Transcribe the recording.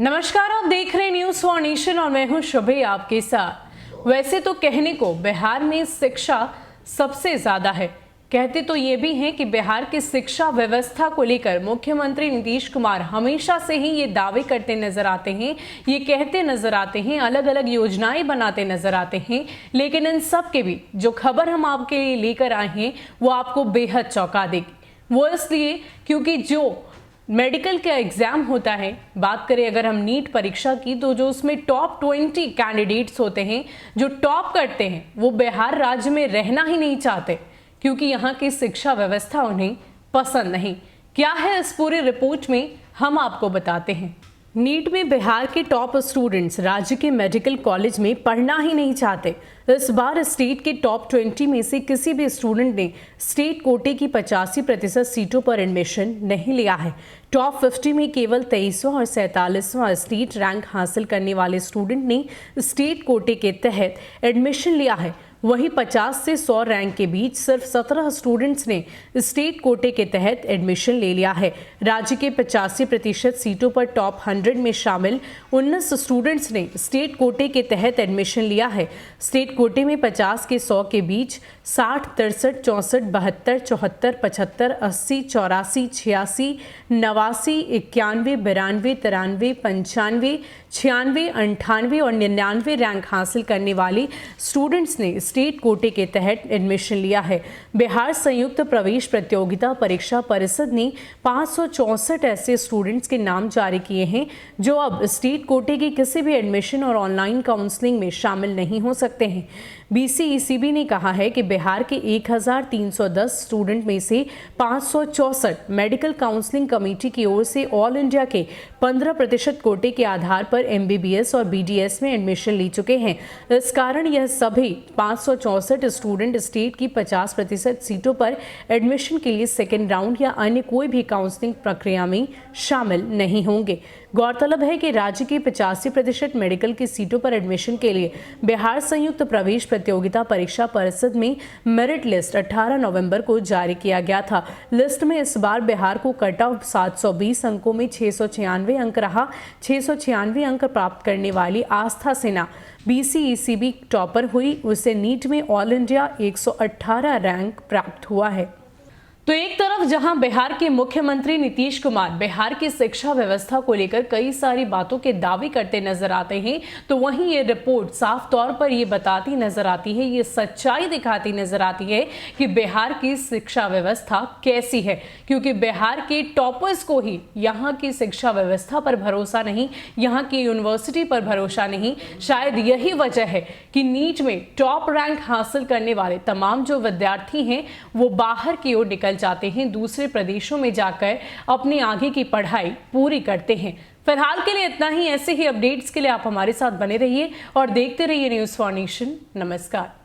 नमस्कार, आप देख रहे हैं न्यूज फॉर नेशन और मैं हूं शुभे आपके साथ। वैसे तो कहने को बिहार में शिक्षा सबसे ज्यादा है, कहते तो ये भी हैं कि बिहार की शिक्षा व्यवस्था को लेकर मुख्यमंत्री नीतीश कुमार हमेशा से ही ये दावे करते नजर आते हैं, ये कहते नजर आते हैं, अलग अलग योजनाएं बनाते नजर आते हैं। लेकिन इन सब के भी जो खबर हम आपके लिए लेकर आए हैं वो आपको बेहद चौंका देगी। वो इसलिए क्योंकि जो मेडिकल का एग्जाम होता है, बात करें अगर हम नीट परीक्षा की, तो जो उसमें टॉप 20 कैंडिडेट्स होते हैं जो टॉप करते हैं वो बिहार राज्य में रहना ही नहीं चाहते क्योंकि यहाँ की शिक्षा व्यवस्था उन्हें पसंद नहीं। क्या है इस पूरी रिपोर्ट में, हम आपको बताते हैं। नीट में बिहार के टॉप स्टूडेंट्स राज्य के मेडिकल कॉलेज में पढ़ना ही नहीं चाहते। इस बार स्टेट के टॉप 20 में से किसी भी स्टूडेंट ने स्टेट कोटे की 85% सीटों पर एडमिशन नहीं लिया है। टॉप 50 में केवल 23वां और 47वां स्टेट रैंक हासिल करने वाले स्टूडेंट ने स्टेट कोटे के तहत एडमिशन लिया है। वहीं 50 से 100 रैंक के बीच सिर्फ 17 स्टूडेंट्स ने स्टेट कोटे के तहत एडमिशन ले लिया है। राज्य के 85% सीटों पर टॉप 100 में शामिल 19 स्टूडेंट्स ने स्टेट कोटे के तहत एडमिशन लिया है। स्टेट कोटे में 50 के 100 के बीच 60, 63, 64, 72, 74, 75, 80, 84, 86, 89, 91, 92, 93, 95, 96, 98 और 99 रैंक हासिल करने वाले स्टूडेंट्स ने स्टेट कोटे के तहत एडमिशन लिया है। बिहार संयुक्त प्रवेश प्रतियोगिता परीक्षा परिषद ने 564 ऐसे स्टूडेंट्स के नाम जारी किए हैं जो अब स्टेट कोटे की किसी भी एडमिशन और ऑनलाइन काउंसलिंग में शामिल नहीं हो सकते हैं। BCECB ने कहा है कि बिहार के 1310 स्टूडेंट में से 564 मेडिकल काउंसलिंग कमेटी की ओर से ऑल इंडिया के 15% कोटे के आधार पर MBBS और BDS में एडमिशन ले चुके हैं। इस कारण यह सभी 564 स्टूडेंट स्टेट की 50% सीटों पर एडमिशन के लिए सेकेंड राउंड या अन्य कोई भी काउंसलिंग प्रक्रिया में शामिल नहीं होंगे। गौरतलब है कि राज्य की 85% मेडिकल की सीटों पर एडमिशन के लिए बिहार संयुक्त प्रवेश प्रतियोगिता परीक्षा परिषद में मेरिट लिस्ट 18 नवंबर को जारी किया गया था। लिस्ट में इस बार बिहार को कट ऑफ 720 अंकों में 696 अंक रहा। 696 अंक प्राप्त करने वाली आस्था सिन्हा BCECB टॉपर हुई। उसे नीट में ऑल इंडिया 118 रैंक प्राप्त हुआ है। तो एक तरफ जहां बिहार के मुख्यमंत्री नीतीश कुमार बिहार की शिक्षा व्यवस्था को लेकर कई सारी बातों के दावे करते नजर आते हैं, तो वहीं ये रिपोर्ट साफ तौर पर ये बताती नजर आती है, ये सच्चाई दिखाती नजर आती है कि बिहार की शिक्षा व्यवस्था कैसी है। क्योंकि बिहार के टॉपर्स को ही यहाँ की शिक्षा व्यवस्था पर भरोसा नहीं, यहाँ की यूनिवर्सिटी पर भरोसा नहीं। शायद यही वजह है कि नीट में टॉप रैंक हासिल करने वाले तमाम जो विद्यार्थी हैं वो बाहर की ओर निकल जाते हैं, दूसरे प्रदेशों में जाकर अपनी आगे की पढ़ाई पूरी करते हैं। फिलहाल के लिए इतना ही। ऐसे ही अपडेट्स के लिए आप हमारे साथ बने रहिए और देखते रहिए न्यूज फॉर नेशन। नमस्कार।